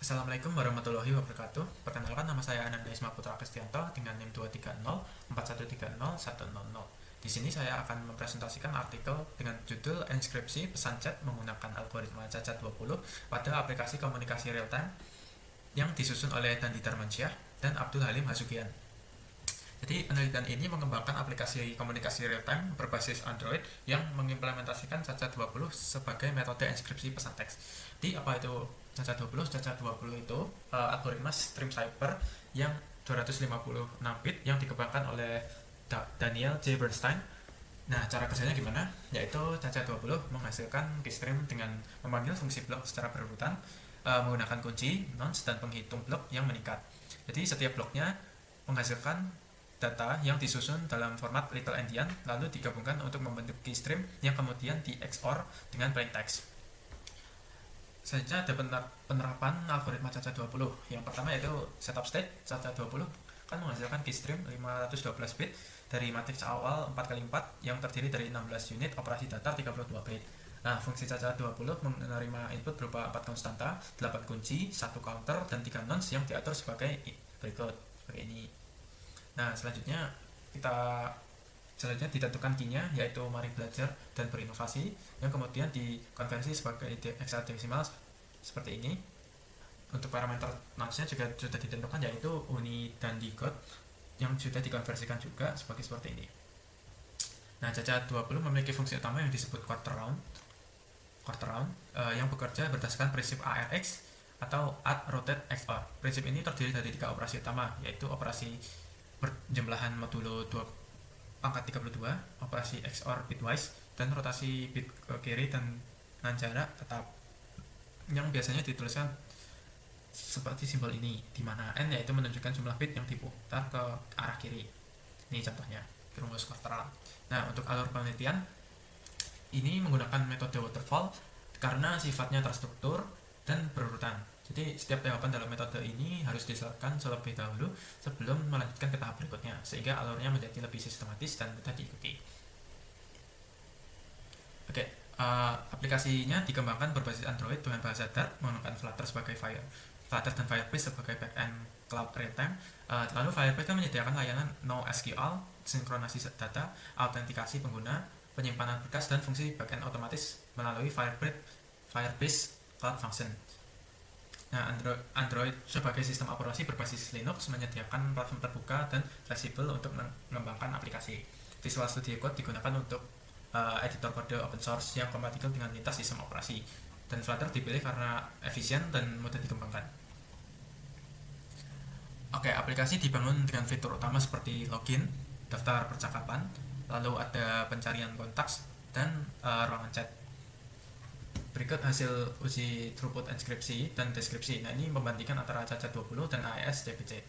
Assalamualaikum warahmatullahi wabarakatuh. Perkenalkan, nama saya Ananda Isma Putra Kristianto dengan NIM 2304130 Di sini saya akan mempresentasikan artikel dengan judul Enskripsi Pesan Chat Menggunakan Algoritma Cacat 20 pada aplikasi komunikasi real time yang disusun oleh Dandi Darmansyah dan Abdul Halim Hasugian. Jadi penelitian ini mengembangkan aplikasi komunikasi real time berbasis Android yang mengimplementasikan Cacat 20 sebagai metode enskripsi pesan teks. Jadi apa itu Cacat 20? Cacat 20 itu algoritma stream cipher yang 256 bit yang dikembangkan oleh Daniel J. Bernstein. Nah, cara kerjanya gimana? Yaitu Cacat 20 menghasilkan keystream dengan memanggil fungsi blok secara berurutan menggunakan kunci, nonce, dan penghitung blok yang meningkat. Jadi setiap bloknya menghasilkan data yang disusun dalam format little endian lalu digabungkan untuk membentuk keystream yang kemudian di XOR dengan plain text. Selanjutnya ada penerapan algoritma Cacat 20. Yang pertama yaitu setup state. Cacat 20 kan menghasilkan keystream 512 bit dari matriks awal 4x4 yang terdiri dari 16 unit operasi data 32 bit. Nah, fungsi Cacat 20 menerima input berupa 4 konstanta, 8 kunci, 1 counter, dan 3 nonce yang diatur sebagai berikut, sebagai ini. Nah, selanjutnya ditentukan key-nya, yaitu mari belajar dan berinovasi, yang kemudian dikonversi sebagai hexadesimal seperti ini. Untuk parameter nonce-nya juga sudah ditentukan, yaitu uni dan decode yang sudah dikonversikan juga seperti ini. Nah, Cacat 20 memiliki fungsi utama yang disebut quarter round yang bekerja berdasarkan prinsip ARX atau add, rotate, XOR. Prinsip ini terdiri dari 3 operasi utama, yaitu operasi penjumlahan modulo 2 × 32, operasi XOR bitwise, dan rotasi bit ke kiri dan dengan jarak tetap, yang biasanya dituliskan seperti simbol ini, di mana N yaitu menunjukkan jumlah bit yang diputar ke arah kiri. Ini contohnya, rumus quarter. Nah, untuk alur penelitian ini menggunakan metode waterfall karena sifatnya terstruktur dan berurutan. Jadi setiap tahapan dalam metode ini harus diselesaikan terlebih dahulu sebelum melanjutkan ke tahap berikutnya, sehingga alurnya menjadi lebih sistematis dan mudah diikuti. Oke, aplikasinya dikembangkan berbasis Android dengan bahasa Dart menggunakan Flutter dan Firebase sebagai backend cloud real-time. Lalu Firebase kan menyediakan layanan NoSQL, sinkronasi data, autentikasi pengguna, penyimpanan berkas, dan fungsi backend otomatis melalui Firebase Cloud Function. Nah, Android sebagai sistem operasi berbasis Linux menyediakan platform terbuka dan fleksibel untuk mengembangkan aplikasi. Visual Studio Code digunakan untuk editor kode open source yang kompatibel dengan lintas sistem operasi. Dan Flutter dipilih karena efisien dan mudah dikembangkan. Oke, aplikasi dibangun dengan fitur utama seperti login, daftar percakapan, lalu ada pencarian kontak, dan ruangan chat. Berikut hasil uji throughput enskripsi dan deskripsi. Nah, ini membandingkan antara Cacat 20 dan AES DPC.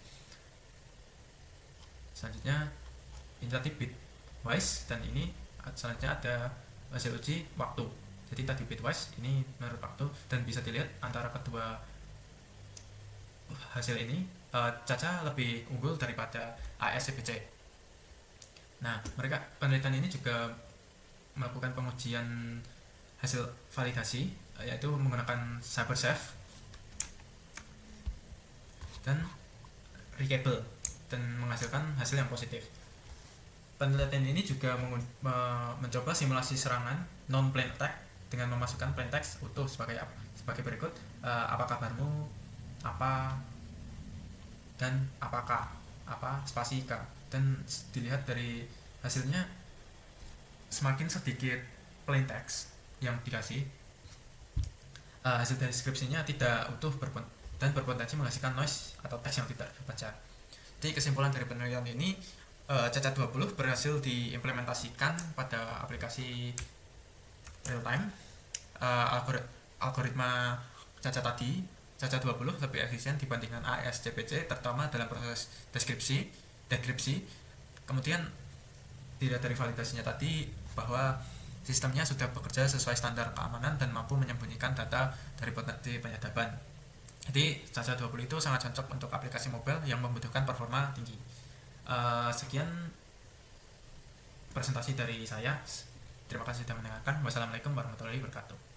Selanjutnya ini tadi bitwise, dan ini selanjutnya ada hasil uji waktu. Jadi tadi bitwise, ini menurut waktu, dan bisa dilihat antara kedua hasil ini Caca lebih unggul daripada AES DPC. Nah, penelitian ini juga melakukan pengujian hasil validasi, yaitu menggunakan CyberSafe dan Reachable, dan menghasilkan hasil yang positif. Penelitian ini juga mencoba simulasi serangan non-plain attack dengan memasukkan plain text utuh sebagai berikut: apa kabarmu, apa, dan apakah, apa spasi k. Dan dilihat dari hasilnya, semakin sedikit plain text yang dikasih, hasil deskripsinya tidak utuh dan berpotensi menghasilkan noise atau teks yang tidak terbaca. Jadi kesimpulan dari penelitian ini, Cacat 20 berhasil diimplementasikan pada aplikasi real time. Algoritma Cacat 20 lebih efisien dibandingkan AES DPC, terutama dalam proses dekripsi. Kemudian dilihat dari validasinya tadi bahwa sistemnya sudah bekerja sesuai standar keamanan dan mampu menyembunyikan data dari potensi penyadapan. Jadi Cacat 20 itu sangat cocok untuk aplikasi mobile yang membutuhkan performa tinggi. Sekian presentasi dari saya. Terima kasih sudah mendengarkan. Wassalamualaikum warahmatullahi wabarakatuh.